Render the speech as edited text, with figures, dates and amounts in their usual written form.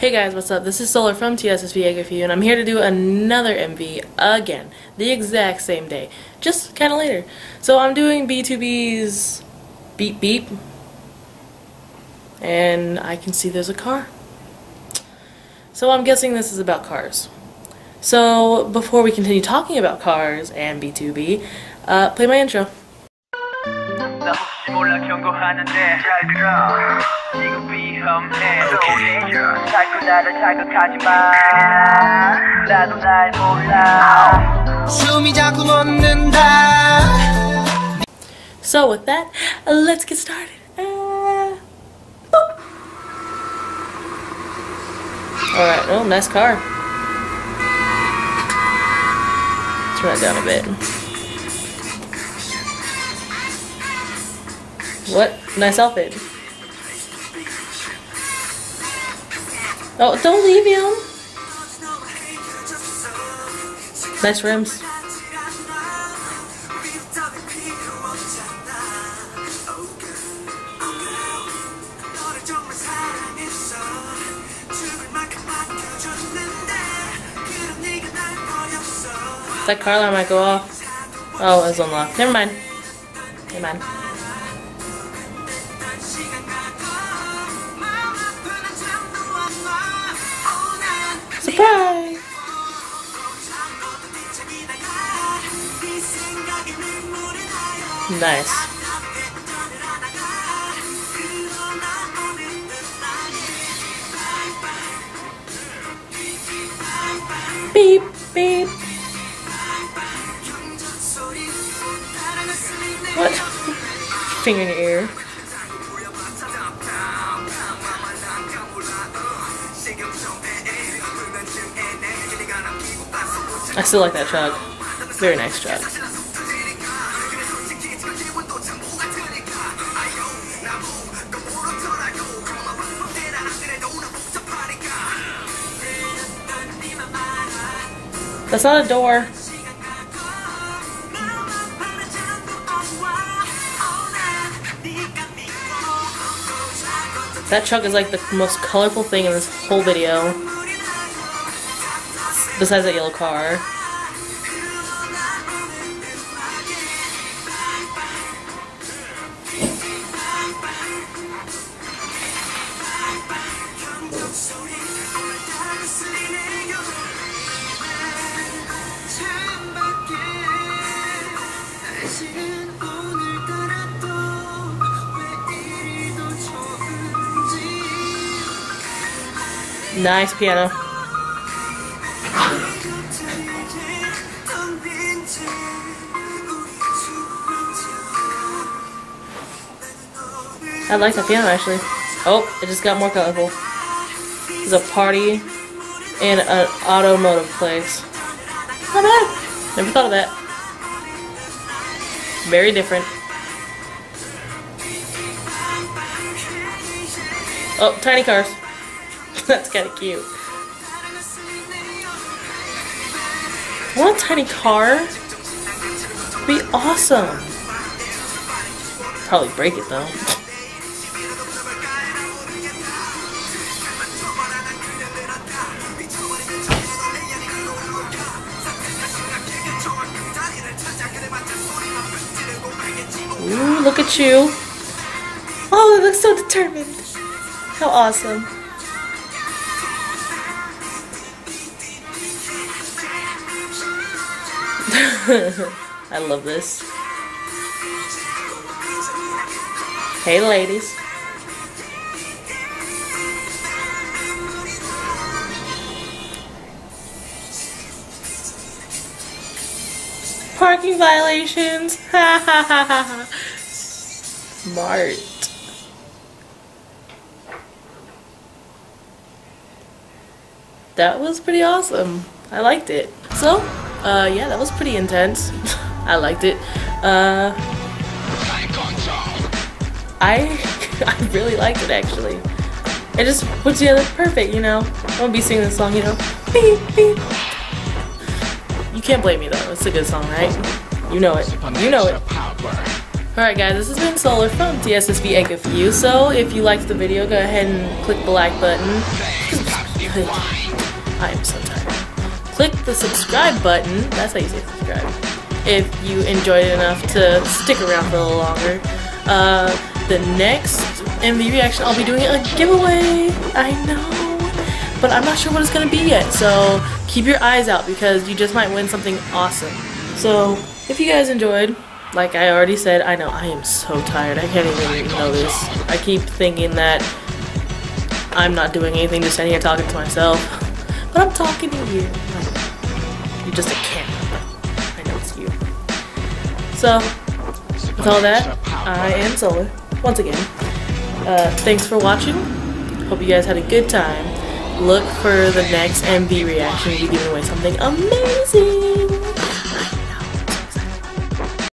Hey guys, what's up? This is Solar from TSSV AGFU, and I'm here to do another MV again, the exact same day, just kind of later. So I'm doing BtoB's Beep Beep, and I can see there's a car. So I'm guessing this is about cars. So before we continue talking about cars and BtoB, play my intro. So with that, let's get started. Alright, oh, nice car. Let's run it down a bit. What? Nice outfit. Oh, don't leave him. Nice rims. That car alarm might go off. Oh, it's unlocked. Never mind. Never mind. Surprise! Nice. Beep, beep. What? Finger in your ear. I still like that truck. Very nice truck. That's not a door. That truck is like the most colorful thing in this whole video. Besides that yellow car. Nice piano. I like that piano actually. Oh, it just got more colorful. There's a party and an automotive place. Not bad. Never thought of that. Very different. Oh, tiny cars. That's kind of cute. I want a tiny car. It'd be awesome. Probably break it though. Ooh, look at you. Oh, it looks so determined. How awesome. I love this. Hey ladies. Parking violations. Ha ha ha ha ha. Smart. That was pretty awesome. I liked it. So, yeah, that was pretty intense. I liked it. I really liked it actually. It just puts together perfect, you know. I won't be singing this song, you know. Beep, beep. You can't blame me though. It's a good song, right? You know it. You know it. Alright guys, this has been Solar from TSSV AGFU. So if you liked the video, go ahead and click the like button. I am so tired. Click the subscribe button. That's how you say subscribe. If you enjoyed it enough to stick around for a little longer. The next MV reaction, I'll be doing a giveaway. I know, but I'm not sure what it's gonna be yet. So keep your eyes out because you just might win something awesome. So if you guys enjoyed, like I already said, I know I am so tired. I can't even know this. I keep thinking that I'm not doing anything, just sitting here talking to myself. But I'm talking to you. You're just a camera. I know it's you. So, with all that, I am Solar. Once again, thanks for watching. Hope you guys had a good time. Look for the next MV reaction. We'll be giving away something amazing.